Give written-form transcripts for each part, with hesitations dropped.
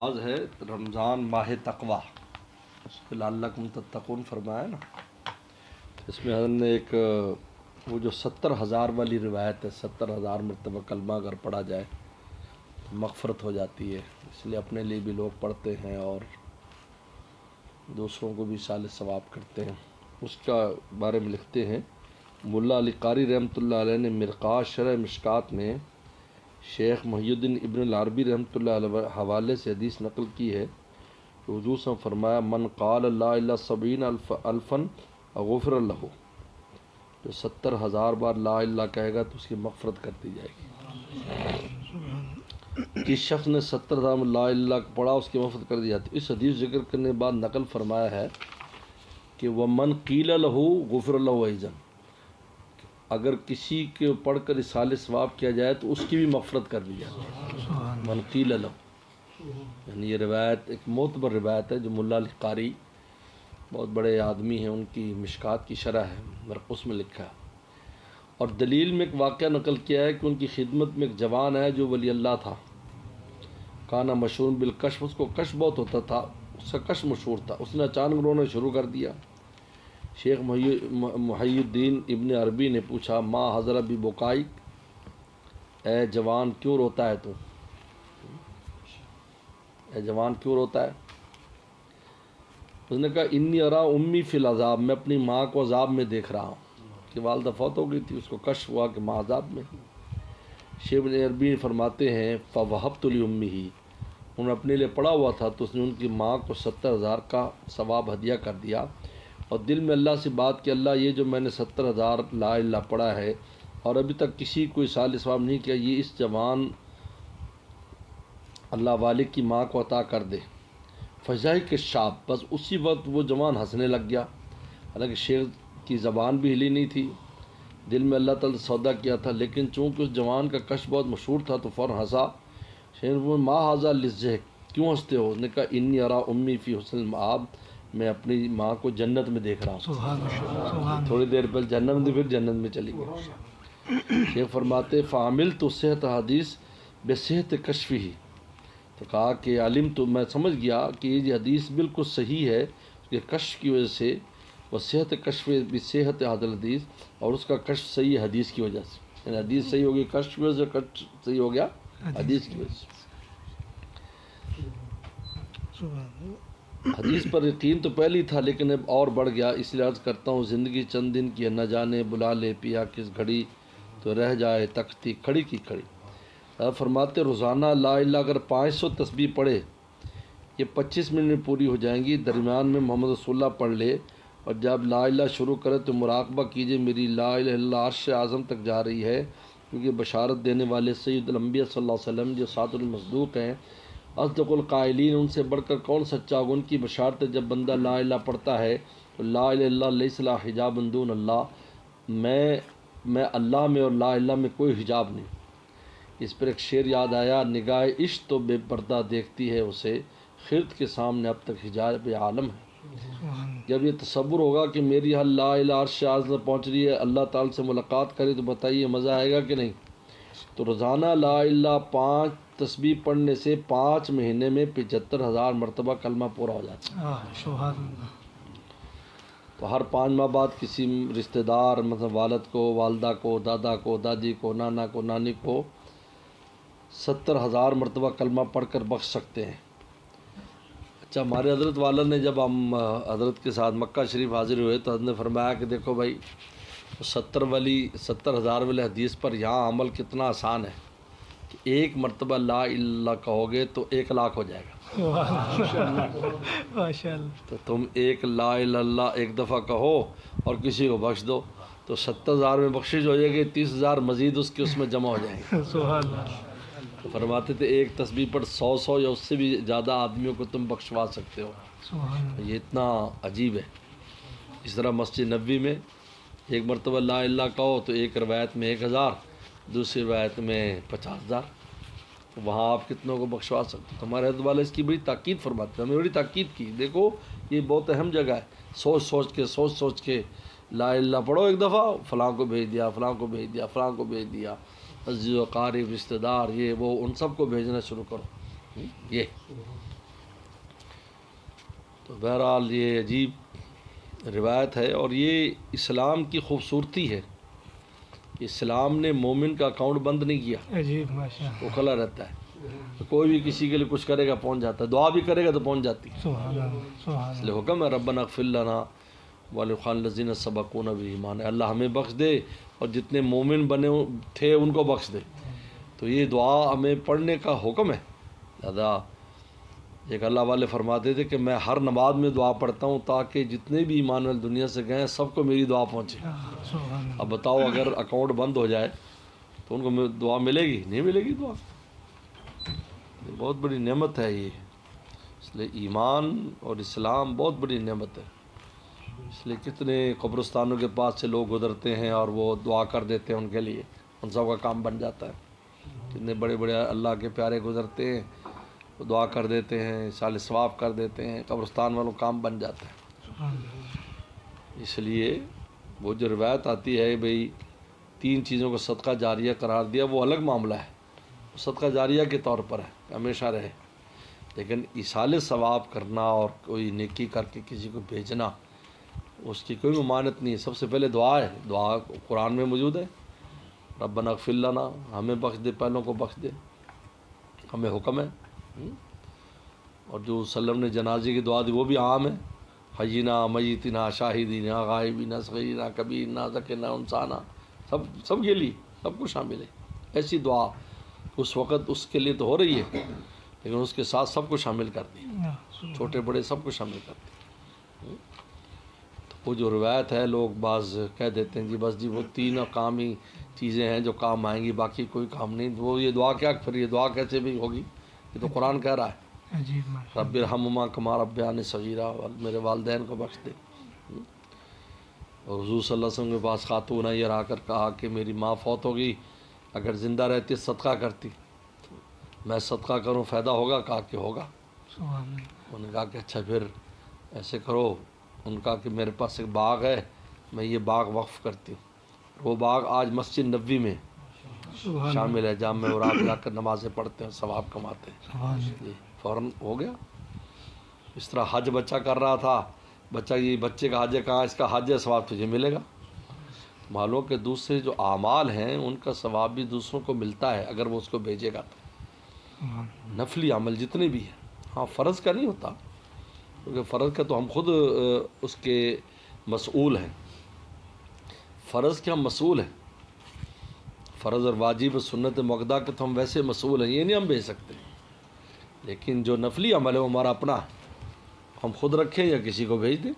آج ہے رمضان ماہ تقویٰ، لعلکم تتقون فرمایا نا۔ اس میں حضرت نے ایک وہ جو 70,000 والی روایت ہے، 70,000 مرتبہ کلمہ اگر پڑھا جائے تو مغفرت ہو جاتی ہے، اس لیے اپنے لیے بھی لوگ پڑھتے ہیں اور دوسروں کو بھی اصالہ ثواب کرتے ہیں۔ اس کا بارے میں لکھتے ہیں ملا علی قاری رحمۃ اللہ علیہ نے مرقات شرح مشکات میں شیخ محی الدین ابن العربی رحمۃ اللہ علیہ حوالے سے حدیث نقل کی ہے کہ حضور صلی اللہ علیہ وسلم فرمایا من قال لا الہ 70 الفا غفر لہ، جو 70,000 بار لا الہ کہے گا تو اس کی مغفرت کر دی جائے گی۔ جس شخص نے 70,000 لا الہ پڑھا اس کی مغفرت کر دی جاتی ہے۔ اس حدیث ذکر کرنے کے بعد نقل فرمایا ہے کہ ومن قیل لہ غفر لہ ایضا، اگر کسی کے پڑھ کر اصالہ ثواب کیا جائے تو اس کی بھی مغفرت کر دی جاتی ہے۔ من قیل لہ، یعنی یہ روایت ایک معتبر روایت ہے جو ملا علی قاری بہت بڑے آدمی ہیں، ان کی مشکات کی شرح ہے، مرقس میں لکھا ہے۔ اور دلیل میں ایک واقعہ نقل کیا ہے کہ ان کی خدمت میں ایک جوان ہے جو ولی اللہ تھا، کانا مشہور بالکشف، اس کو کشف بہت ہوتا تھا، اس کا کشف مشہور تھا۔ اس نے اچانک رونا شروع کر دیا۔ شیخ محی الدین ابن عربی نے پوچھا ما حضر بی بکائی، اے جوان کیوں روتا ہے تو؟ اے جوان کیوں روتا ہے؟ اس نے کہا انی ارا امی فی العذاب، میں اپنی ماں کو عذاب میں دیکھ رہا ہوں کہ والدہ فوت ہو گئی تھی، اس کو کشف ہوا کہ ماں عذاب میں۔ شیخ ابن عربی فرماتے ہیں فوہبت لامہ، انہوں نے اپنے لیے پڑھا ہوا تھا تو اس نے ان کی ماں کو 70,000 کا ثواب ہدیہ کر دیا، اور دل میں اللہ سے بات کہ اللہ یہ جو میں نے 70,000 لا الہ پڑھا ہے اور ابھی تک کسی کو اصالہ ثواب نہیں کیا، یہ اس جوان اللہ والد کی ماں کو عطا کر دے۔ فضائی کے شاب، بس اسی وقت وہ جوان ہنسنے لگ گیا، حالانکہ شیخ کی زبان بھی ہلی نہیں تھی، دل میں اللہ تعالی سودا کیا تھا، لیکن چونکہ اس جوان کا کشف بہت مشہور تھا تو فوراً ہنسا۔ شیخ نے ما ھذا للضحک، کیوں ہنستے ہو؟ اس نے کہا انی ارا امی فی حسن المآب، میں اپنی ماں کو جنت میں دیکھ رہا ہوں۔ سبحان اللہ، تھوڑی دیر پہلے جنت میں، پھر جنت میں چلی گئی۔ شیخ فرماتے فعملت صحت حدیث بصحت کشفی، تو کہا کہ عالم تو میں سمجھ گیا کہ یہ حدیث بالکل صحیح ہے اس کے کشف کی وجہ سے، وہ صحت کشف بصحت حاضر حدیث، اور اس کا کشف صحیح حدیث کی وجہ سے، یعنی حدیث صحیح ہوگی کشف کی وجہ سے، کشف صحیح ہو گیا حدیث کی وجہ سے۔ حدیث پر یقین تو پہلے ہی تھا لیکن اب اور بڑھ گیا، اس لیے عرض کرتا ہوں زندگی چند دن کی ہے، نہ جانے بلا لے پیا کس گھڑی، تو رہ جائے تختی کھڑی کی کھڑی۔ فرماتے روزانہ لا الہ اگر 500 تسبیح پڑھے، یہ 25 منٹ میں پوری ہو جائیں گی۔ درمیان میں محمد رسول اللہ پڑھ لے، اور جب لا الہ شروع کرے تو مراقبہ کیجئے میری لا الہ الا اللہ عرش اعظم تک جا رہی ہے، کیونکہ بشارت دینے والے سید الانبیاء صلی اللہ علیہ وسلم جو صادق المصدوق ہیں، اصدق القائلین، ان سے بڑھ کر کون سچا ہوگا، ان کی بشارت ہے جب بندہ لا الہ پڑھتا ہے تو لا الہ الا اللہ لیس لہا حجاب دون اللہ، میں اللہ میں اور لا الہ میں کوئی حجاب نہیں۔ اس پر ایک شعر یاد آیا، نگاہ عشق تو بے پردہ دیکھتی ہے اسے، خرد کے سامنے اب تک حجاب عالم ہے۔ جب یہ تصور ہوگا کہ میری حل لا الہ عرش اعظم پہنچ رہی ہے، اللہ تعالی سے ملاقات کرے، تو بتائیے مزہ آئے گا کہ نہیں؟ تو روزانہ لا الہ 5 تسبیح پڑھنے سے 5 مہینے میں 75,000 مرتبہ کلمہ پورا ہو جاتا ہے۔ تو ہر 5 ماہ بعد کسی رشتہ دار، مثلا والد کو، والدہ کو، دادا کو، دادی کو، نانا کو، نانی کو 70,000 مرتبہ کلمہ پڑھ کر بخش سکتے ہیں۔ اچھا، ہمارے حضرت والا نے جب ہم حضرت کے ساتھ مکہ شریف حاضر ہوئے تو حضرت نے فرمایا کہ دیکھو بھائی 70,000 والی حدیث پر یہاں عمل کتنا آسان ہے کہ ایک مرتبہ لا الہ کہو گے تو 1,00,000 ہو جائے گا۔ تو تم ایک لا الہ اللہ ایک دفعہ کہو اور کسی کو بخش دو تو 70,000 میں بخشش ہو جائے گی، 30,000 مزید اس میں جمع ہو جائیں گے۔ تو فرماتے تھے ایک تسبیح پر 100 یا اس سے بھی زیادہ آدمیوں کو تم بخشوا سکتے ہو، یہ اتنا عجیب ہے۔ اس طرح مسجد نبوی میں ایک مرتبہ لا الہ کہو تو ایک روایت میں 1,000، دوسری روایت میں 50,000، وہاں آپ کتنوں کو بخشوا سکتے ہو۔ ہمارے حضرت والا اس کی بڑی تاکید فرماتے ہیں، ہمیں بڑی تاکید کی، دیکھو یہ بہت اہم جگہ ہے، سوچ کے لا الہ پڑھو ایک دفعہ، فلاں کو بھیج دیا، فلاں کو بھیج دیا، فلاں کو بھیج دیا، عزیز و قارب رشتہ دار یہ وہ، ان سب کو بھیجنا شروع کرو۔ یہ تو بہرحال یہ عجیب روایت ہے، اور یہ اسلام کی خوبصورتی ہے. اسلام نے مومن کا اکاؤنٹ بند نہیں کیا، عجیب ماشاء وہ کھلا رہتا ہے. تو کوئی بھی کسی کے لیے کچھ کرے گا پہنچ جاتا ہے، دعا بھی کرے گا تو پہنچ جاتی ہے. سبحان اللہ سبحان اس لیے حکم ہے ربنا اغفر لنا ولإخواننا الذین سبقونا بالایمان، اللہ ہمیں بخش دے اور جتنے مومن بنے تھے ان کو بخش دے. تو یہ دعا ہمیں پڑھنے کا حکم ہے. لہذا ایک اللہ والے فرماتے تھے کہ میں ہر نماز میں دعا پڑھتا ہوں تاکہ جتنے بھی ایمان والے دنیا سے گئے ہیں سب کو میری دعا پہنچے. سبحان اللہ. اب بتاؤ اگر اکاؤنٹ بند ہو جائے تو ان کو دعا ملے گی؟ نہیں ملے گی دعا. یہ بہت بڑی نعمت ہے یہ. اس لیے ایمان اور اسلام بہت بڑی نعمت ہے. اس لیے کتنے قبرستانوں کے پاس سے لوگ گزرتے ہیں اور وہ دعا کر دیتے ہیں ان کے لیے، ان سب کا کام بن جاتا ہے. کتنے بڑے بڑے اللہ کے پیارے گزرتے ہیں، وہ دعا کر دیتے ہیں، سال ثواب کر دیتے ہیں، قبرستان والوں کا کام بن جاتا ہے. سبحان اللہ. اس لیے وہ جو روایت آتی ہے بھئی 3 چیزوں کو صدقہ جاریہ قرار دیا، وہ الگ معاملہ ہے، وہ صدقہ جاریہ کے طور پر ہے، ہمیشہ رہے. لیکن ایصال ثواب کرنا اور کوئی نیکی کر کے کسی کو بھیجنا، اس کی کوئی ممانعت نہیں ہے. سب سے پہلے دعا ہے، دعا قرآن میں موجود ہے، ربنا اغفر لنا، ہمیں بخش دے، پہلوں کو بخش دے، ہمیں حکم ہے. اور جو وسلم نے جنازے کی دعا دی وہ بھی عام ہے، حینا میتنا شاہدینا غائبینا صغیرنا کبیرنا ذکرنا انسانا، سب کے لیے سب کو شامل ہے. ایسی دعا اس وقت اس کے لیے تو ہو رہی ہے، لیکن اس کے ساتھ سب کو شامل کر دی، چھوٹے بڑے سب کو شامل کر دی. تو وہ جو روایت ہے لوگ بعض کہہ دیتے ہیں جی بس جی وہ 3 کامی چیزیں ہیں جو کام آئیں گی، باقی کوئی کام نہیں. وہ یہ دعا کیا، پھر یہ دعا کیسے بھی ہوگی؟ یہ تو قرآن کہہ رہا ہے عجیب ماشاء رب ارحمہما کما ربیانی صغیرہ، میرے والدین کو بخش دے. اور حضور صلی اللہ علیہ وسلم کے پاس خاتون آئی اور آ کر کہا کہ میری ماں فوت ہو گئی، اگر زندہ رہتی صدقہ کرتی. میں صدقہ کروں فائدہ ہوگا؟ کہا کہ ہوگا. سبحان اللہ. انہوں نے کہا کہ اچھا پھر ایسے کرو. ان کا کہ میرے پاس ایک باغ ہے، میں یہ باغ وقف کرتی ہوں. وہ باغ آج مسجد نبوی میں سبحان شامل ہے، جہاں میں اور آپ جا کر نمازیں پڑھتے ہیں، ثواب کماتے ہیں. سبحان اللہ. جی فوراً ہو گیا. اس طرح حج بچہ کر رہا تھا، بچہ یہ بچے کا حج ہے، کہاں اس کا حج ہے، ثواب تجھے ملے گا. معلوم کہ دوسرے جو اعمال ہیں ان کا ثواب بھی دوسروں کو ملتا ہے اگر وہ اس کو بھیجے گا تو. سبحان نفلی عمل جتنے بھی ہیں، ہاں فرض کا نہیں ہوتا، کیونکہ فرض کا تو ہم خود اس کے مسئول ہیں. فرض کے ہم مسئول ہیں، فرض اور واجب اور سنت مؤکدہ کے تو ہم ویسے مسئول ہیں، یہ نہیں ہم بھیج سکتے. لیکن جو نفلی عمل ہے وہ ہمارا اپنا ہے، ہم خود رکھیں یا کسی کو بھیج دیں،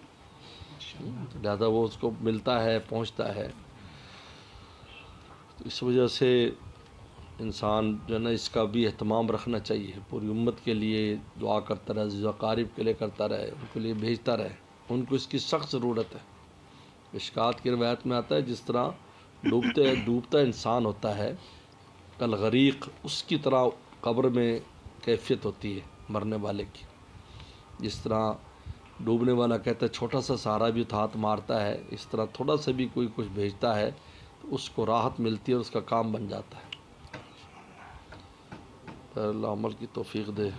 لہذا وہ اس کو ملتا ہے، پہنچتا ہے. تو اس وجہ سے انسان جو ہے نا اس کا بھی اہتمام رکھنا چاہیے، پوری امت کے لیے دعا کرتا رہے، عزیز و اقارب کے لیے کرتا رہے، ان کے لیے بھیجتا رہے. ان کو اس کی سخت ضرورت ہے. مشکات کی روایت میں آتا ہے جس طرح ڈوبتا انسان ہوتا ہے کالغریق، اس کی طرح قبر میں کیفیت ہوتی ہے مرنے والے کی. جس طرح ڈوبنے والا کہتا ہے چھوٹا سا سہارا بھی ہاتھ مارتا ہے، اس طرح تھوڑا سا بھی کوئی کچھ بھیجتا ہے تو اس کو راحت ملتی ہے اور اس کا کام بن جاتا ہے. اللہ عمل کی توفیق دے.